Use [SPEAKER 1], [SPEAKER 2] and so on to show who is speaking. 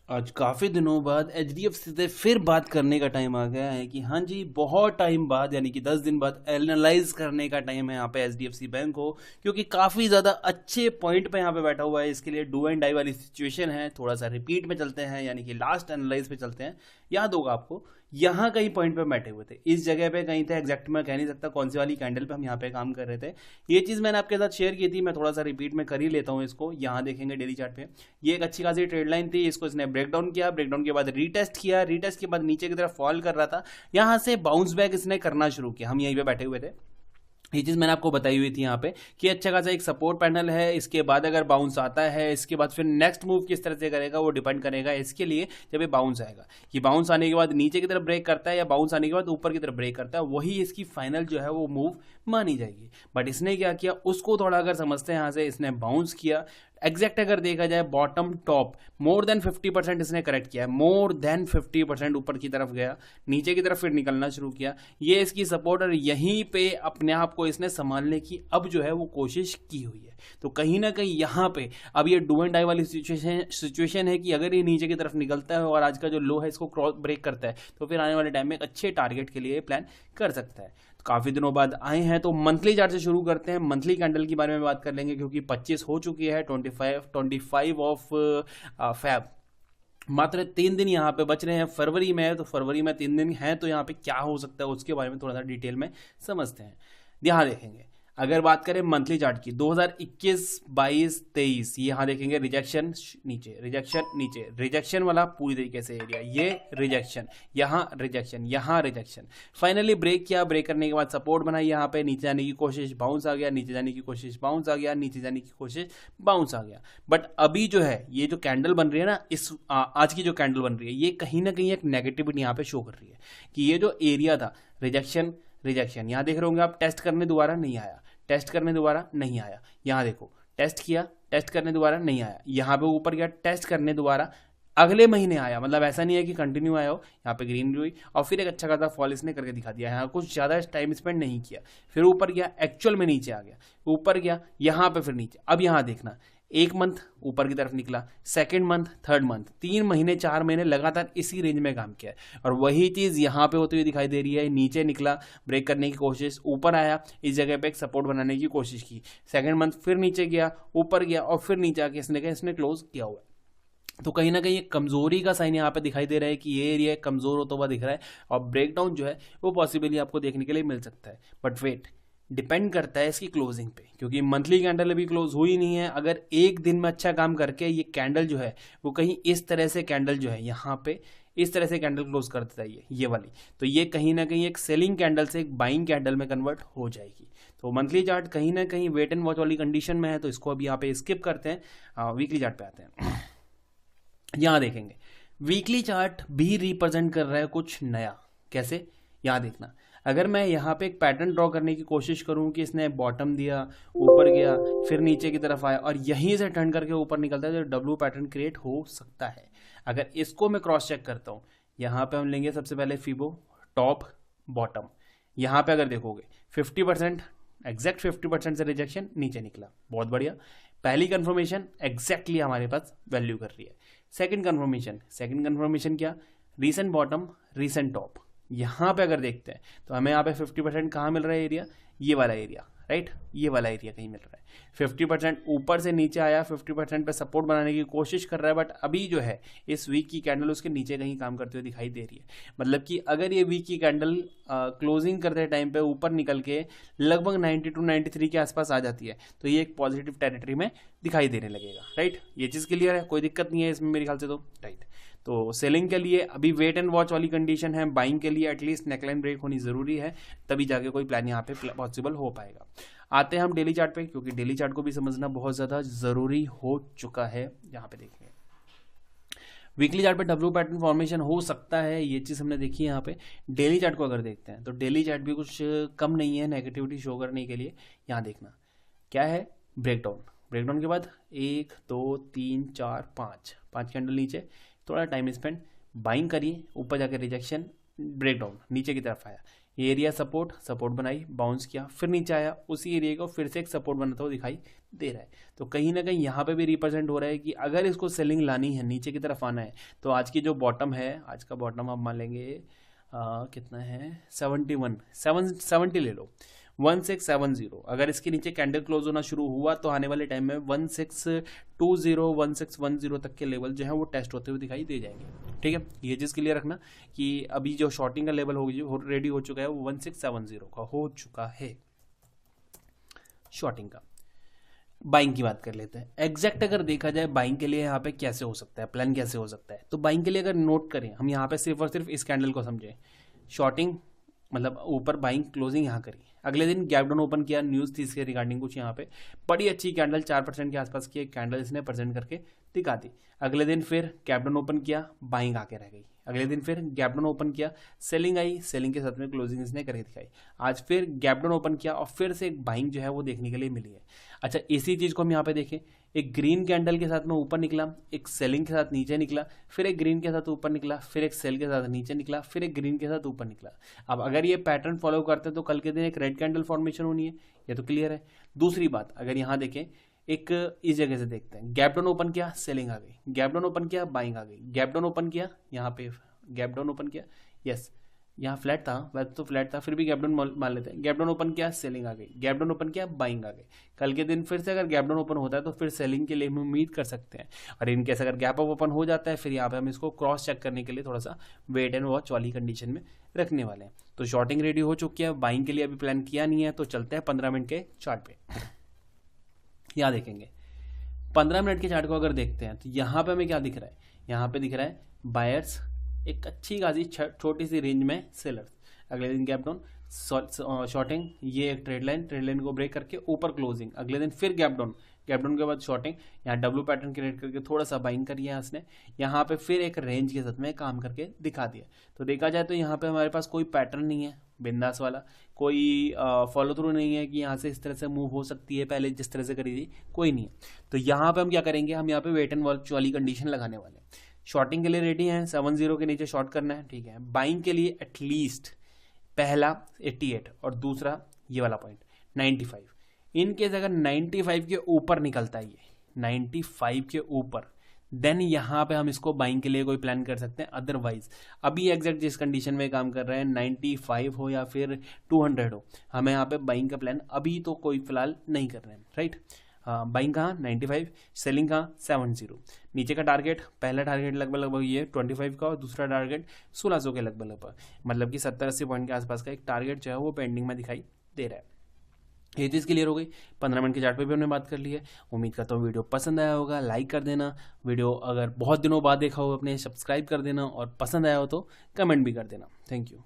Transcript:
[SPEAKER 1] आज काफ़ी दिनों बाद एचडीएफसी से फिर बात करने का टाइम आ गया है कि हाँ जी, बहुत टाइम बाद यानी कि 10 दिन बाद एनालाइज करने का टाइम है यहाँ पे एचडीएफसी बैंक को, क्योंकि काफ़ी ज़्यादा अच्छे पॉइंट पे यहाँ पे बैठा हुआ है। इसके लिए डू एंड डाई वाली सिचुएशन है। थोड़ा सा रिपीट में चलते हैं, यानी कि लास्ट एनालाइज पे चलते हैं। याद होगा आपको, यहाँ कहीं पॉइंट पे बैठे हुए थे, इस जगह पे कहीं थे। एग्जैक्ट मैं कह नहीं सकता कौन सी वाली कैंडल पे हम यहाँ पे काम कर रहे थे। ये चीज़ मैंने आपके साथ शेयर की थी, मैं थोड़ा सा रिपीट में कर ही लेता हूँ इसको। यहाँ देखेंगे डेली चार्ट पे, ये एक अच्छी खासी ट्रेड लाइन थी। इसको इसने ब्रेक डाउन किया, ब्रेक डाउन के बाद रीटेस्ट किया, रीटेस्ट के बाद नीचे की तरफ फॉल कर रहा था। यहाँ से बाउंस बैक इसने करना शुरू किया। हम यहीं पे बैठे हुए थे। ये चीज़ मैंने आपको बताई हुई थी यहाँ पे कि अच्छा खासा एक सपोर्ट पैनल है। इसके बाद अगर बाउंस आता है, इसके बाद फिर नेक्स्ट मूव किस तरह से करेगा वो डिपेंड करेगा इसके लिए। जब ये बाउंस आएगा, ये बाउंस आने के बाद नीचे की तरफ ब्रेक करता है या बाउंस आने के बाद ऊपर की तरफ ब्रेक करता है, वही इसकी फाइनल जो है वो मूव मानी जाएगी। बट इसने क्या किया, उसको थोड़ा अगर समझते हैं, यहाँ से इसने बाउंस किया। एग्जैक्ट अगर देखा जाए बॉटम टॉप मोर देन 50% इसने करेक्ट किया है, मोर देन 50% ऊपर की तरफ गया, नीचे की तरफ फिर निकलना शुरू किया। ये इसकी सपोर्ट, और यहीं पे अपने आप को इसने संभालने की अब जो है वो कोशिश की हुई है। तो कहीं ना कहीं यहाँ पे अब ये डू एंड डाई वाली सिचुएशन है कि अगर ये नीचे की तरफ निकलता है और आज का जो लो है इसको क्रॉस ब्रेक करता है, तो फिर आने वाले टाइम में एक अच्छे टारगेट के लिए प्लान कर सकता है। काफ़ी दिनों बाद आए हैं तो मंथली चार्ट से शुरू करते हैं। मंथली कैंडल के बारे में बात कर लेंगे, क्योंकि 25 हो चुकी है, 25 ऑफ फैब। मात्र 3 दिन यहाँ पे बच रहे हैं फरवरी में, तो फरवरी में 3 दिन हैं, तो यहाँ पे क्या हो सकता है उसके बारे में थोड़ा सा डिटेल में समझते हैं। यहाँ देखेंगे, अगर बात करें मंथली चार्ट की 2021, 22, 23, यहाँ देखेंगे रिजेक्शन नीचे, रिजेक्शन नीचे, रिजेक्शन वाला पूरी तरीके से एरिया, ये रिजेक्शन, यहाँ रिजेक्शन, यहाँ रिजेक्शन। फाइनली ब्रेक किया, ब्रेक करने के बाद सपोर्ट बनाई, यहाँ पे नीचे जाने की कोशिश, बाउंस आ गया, नीचे जाने की कोशिश, बाउंस आ गया, नीचे जाने की कोशिश, बाउंस आ गया। बट अभी जो है ये जो कैंडल बन रही है ना, इस आज की जो कैंडल बन रही है, ये कहीं ना कहीं एक नेगेटिविटी यहाँ पे शो कर रही है कि ये जो एरिया था रिजेक्शन, रिजेक्शन, यहाँ देख रहे होंगे आप, टेस्ट करने दोबारा नहीं आया, टेस्ट करने दोबारा नहीं आया। यहाँ देखो, टेस्ट किया, टेस्ट करने दोबारा नहीं आया, यहाँ पे ऊपर गया, टेस्ट करने दोबारा अगले महीने आया। मतलब ऐसा नहीं है कि कंटिन्यू आया हो, यहाँ पे ग्रीन हुई और फिर एक अच्छा खासा फॉल इसने करके दिखा दिया। यहाँ कुछ ज़्यादा टाइम स्पेंड नहीं किया, फिर ऊपर गया, एक्चुअल में नीचे आ गया, ऊपर गया, यहाँ पे फिर नीचे। अब यहाँ देखना, एक मंथ ऊपर की तरफ निकला, सेकेंड मंथ, थर्ड मंथ, 3 महीने 4 महीने लगातार इसी रेंज में काम किया है। और वही चीज़ यहाँ पे होती हुई दिखाई दे रही है। नीचे निकला, ब्रेक करने की कोशिश, ऊपर आया, इस जगह पे एक सपोर्ट बनाने की कोशिश की, सेकेंड मंथ फिर नीचे गया, ऊपर गया और फिर नीचे आके इसने क्लोज किया हुआ है। तो कहीं ना कहीं एक कमजोरी का साइन यहाँ पे दिखाई दे रहा है कि ये एरिया कमजोर होता हुआ दिख रहा है, और ब्रेकडाउन जो है वो पॉसिबली आपको देखने के लिए मिल सकता है। बट वेट, डिपेंड करता है इसकी क्लोजिंग पे, क्योंकि मंथली कैंडल अभी क्लोज हुई नहीं है। अगर एक दिन में अच्छा काम करके ये कैंडल जो है वो कहीं इस तरह से कैंडल जो है यहाँ पे इस तरह से कैंडल क्लोज कर देता है ये वाली, तो ये कहीं ना कहीं एक सेलिंग कैंडल से एक बाइंग कैंडल में कन्वर्ट हो जाएगी। तो मंथली चार्ट कहीं ना कहीं वेट एंड वॉच वाली कंडीशन में है, तो इसको अभी यहाँ पे स्किप करते हैं। वीकली चार्ट पे आते हैं। यहाँ देखेंगे, वीकली चार्ट भी रिप्रेजेंट कर रहा है कुछ नया। कैसे, यहाँ देखना, अगर मैं यहाँ पे एक पैटर्न ड्रॉ करने की कोशिश करूँ कि इसने बॉटम दिया, ऊपर गया, फिर नीचे की तरफ आया और यहीं से टर्न करके ऊपर निकलता है, तो डब्ल्यू पैटर्न क्रिएट हो सकता है। अगर इसको मैं क्रॉस चेक करता हूँ, यहाँ पे हम लेंगे सबसे पहले फिबो, टॉप, बॉटम। यहाँ पे अगर देखोगे 50%, एग्जैक्ट 50% से रिजेक्शन, नीचे निकला, बहुत बढ़िया। पहली कंफर्मेशन एग्जैक्टली हमारे पास वैल्यू कर रही है। सेकंड कंफर्मेशन क्या, रीसेंट बॉटम, रीसेंट टॉप। यहाँ पे अगर देखते हैं तो हमें यहाँ पे 50% कहाँ मिल रहा है एरिया, ये वाला एरिया, राइट, ये वाला एरिया कहीं मिल रहा है। 50% ऊपर से नीचे आया, 50% पे सपोर्ट बनाने की कोशिश कर रहा है, बट अभी जो है इस वीक की कैंडल उसके नीचे कहीं काम करते हुए दिखाई दे रही है। मतलब कि अगर ये वीक की कैंडल क्लोजिंग करते टाइम पे ऊपर निकल के लगभग 92 93 के आसपास आ जाती है, तो ये एक पॉजिटिव टेरिटरी में दिखाई देने लगेगा, राइट। ये चीज़ क्लियर है, कोई दिक्कत नहीं है इसमें मेरे ख्याल से, तो राइट। तो सेलिंग के लिए अभी वेट एंड वॉच वाली कंडीशन है, बाइंग के लिए एटलीस्ट नेकलाइन ब्रेक होनी जरूरी है, तभी जाके कोई प्लान यहाँ पे पॉसिबल हो पाएगा। आते हैं हम डेली चार्ट पे, क्योंकि डेली चार्ट को भी समझना बहुत ज़्यादा ज़रूरी हो चुका है। यहाँ पे देखेंगे, वीकली चार्ट पे डब्ल्यू पैटर्न फॉर्मेशन हो सकता है, ये चीज़ हमने देखी है यहाँ पे। डेली चार्ट को अगर देखते हैं तो डेली चार्ट भी कुछ कम नहीं है नेगेटिविटी शो करने के लिए। यहाँ देखना क्या है, ब्रेकडाउन, ब्रेकडाउन के बाद 1 2 3 4 5 कैंडल नीचे, थोड़ा टाइम स्पेंड, बाइंग करिए, ऊपर जाकर रिजेक्शन, ब्रेकडाउन, नीचे की तरफ आया, ये एरिया सपोर्ट बनाई, बाउंस किया, फिर नीचे आया, उसी एरिया को फिर से एक सपोर्ट बनाता हुआ दिखाई दे रहा है। तो कहीं ना कहीं यहाँ पे भी रिप्रेजेंट हो रहा है कि अगर इसको सेलिंग लानी है, नीचे की तरफ आना है, तो आज की जो बॉटम है, आज का बॉटम आप मान लेंगे कितना है 70 ले लो, 1670। अगर इसके नीचे कैंडल क्लोज होना शुरू हुआ तो आने वाले टाइम में 1620 1610 तक के लेवल जो है वो टेस्ट होते हुए दिखाई दे जाएंगे। ठीक है, ये चीज़ क्लियर रखना कि अभी जो शॉर्टिंग का लेवल रेडी हो चुका है वो 1670 का हो चुका है शॉर्टिंग का। बाइंग की बात कर लेते हैं। एग्जैक्ट अगर देखा जाए बाइंग के लिए यहाँ पे कैसे हो सकता है, प्लान कैसे हो सकता है, तो बाइंग के लिए अगर नोट करें हम यहाँ पे सिर्फ और सिर्फ इस कैंडल को समझें। शॉर्टिंग मतलब ऊपर बाइंग क्लोजिंग यहाँ करी, अगले दिन गैप डाउन ओपन किया, न्यूज़ थी इसके रिगार्डिंग कुछ, यहाँ पे बड़ी अच्छी कैंडल 4% के आसपास की एक कैंडल इसने प्रेजेंट करके दिखा दी। अगले दिन फिर गैप डाउन ओपन किया, बाइंग आके रह गई। अगले दिन फिर गैप डाउन ओपन किया, सेलिंग आई, सेलिंग के साथ में क्लोजिंग इसने करके दिखाई। आज फिर गैप डाउन ओपन किया और फिर से एक बाइंग जो है वो देखने के लिए मिली है। अच्छा, इसी चीज़ को हम यहाँ पे देखें, एक ग्रीन कैंडल के साथ में ऊपर निकला, एक सेलिंग के साथ नीचे निकला, फिर एक ग्रीन के साथ ऊपर निकला, फिर एक सेल के साथ नीचे निकला, फिर एक ग्रीन के साथ ऊपर निकला। अब अगर ये पैटर्न फॉलो करते हैं तो कल के दिन एक रेड कैंडल फॉर्मेशन होनी है, ये तो क्लियर है। दूसरी बात, अगर यहाँ देखें, एक इस जगह से देखते हैं, गैप डाउन ओपन किया, सेलिंग आ गई, गैप डाउन ओपन किया, बाइंग आ गई, गैप डाउन ओपन किया, यहाँ पे गैप डाउन ओपन किया, यस यहाँ फ्लैट था, वैसे तो फ्लैट था, फिर भी गैप डाउन मान लेते हैं, गैप डाउन ओपन किया, सेलिंग आ गई, गैप डाउन ओपन किया, बाइंग आ गई। कल के दिन फिर से अगर गैप डाउन ओपन होता है तो फिर सेलिंग के लिए हम उम्मीद कर सकते हैं। और इनकेस अगर गैप अप ओपन हो जाता है, फिर यहाँ पे हम इसको क्रॉस चेक करने के लिए थोड़ा सा वेट एंड वॉच वाली कंडीशन में रखने वाले हैं। तो शॉर्टिंग रेडी हो चुकी है, बाइंग के लिए अभी प्लान किया नहीं है, तो चलते हैं 15 मिनट के चार्ट पे। यहाँ देखेंगे 15 मिनट के चार्ट को अगर देखते हैं तो यहाँ पे हमें क्या दिख रहा है, यहाँ पे दिख रहा है बायर्स एक अच्छी खासी छोटी सी रेंज में सेलर्स। अगले दिन गैप डाउन, शॉर्टिंग, ये एक ट्रेड लाइन को ब्रेक करके ऊपर क्लोजिंग, अगले दिन फिर गैप डाउन के बाद शॉर्टिंग, यहाँ डब्ल्यू पैटर्न क्रिएट करके थोड़ा सा बाइंग करी है इसने, यहाँ पे फिर एक रेंज के साथ में काम करके दिखा दिया। तो देखा जाए तो यहाँ पे हमारे पास कोई पैटर्न नहीं है बिंदास वाला, कोई फॉलो थ्रू नहीं है कि यहाँ से इस तरह से मूव हो सकती है, पहले जिस तरह से करी थी कोई नहीं है। तो यहाँ पे हम क्या करेंगे, हम यहाँ पे वेट एंड वॉच वाली कंडीशन लगाने वाले हैं। शॉर्टिंग के लिए रेडी हैं, 70 के नीचे शॉर्ट करना है, ठीक है। बाइंग के लिए एटलीस्ट पहला 88 और दूसरा ये वाला पॉइंट 95। इनकेस अगर 95 के ऊपर निकलता है, ये 95 के ऊपर, देन यहाँ पे हम इसको बाइंग के लिए कोई प्लान कर सकते हैं। अदरवाइज अभी एग्जैक्ट जिस कंडीशन में काम कर रहे हैं, 95 हो या फिर 200 हो, हमें यहाँ पे बाइंग का प्लान अभी तो कोई फिलहाल नहीं कर रहे हैं, राइट। बाइंग कहाँ 95, सेलिंग कहाँ 70। नीचे का टारगेट, पहला टारगेट लगभग ये 25 का और दूसरा टारगेट 1600 के लगभग, मतलब कि 70-80 पॉइंट के आसपास का एक टारगेट जो है वो पेंडिंग में दिखाई दे रहा है। ये चीज़ क्लियर हो गई। 15 मिनट के चार्ट पे भी हमने बात कर ली है। उम्मीद करता हूँ वीडियो पसंद आया होगा, लाइक कर देना। वीडियो अगर बहुत दिनों बाद देखा हो अपने सब्सक्राइब कर देना, और पसंद आया हो तो कमेंट भी कर देना। Thank you.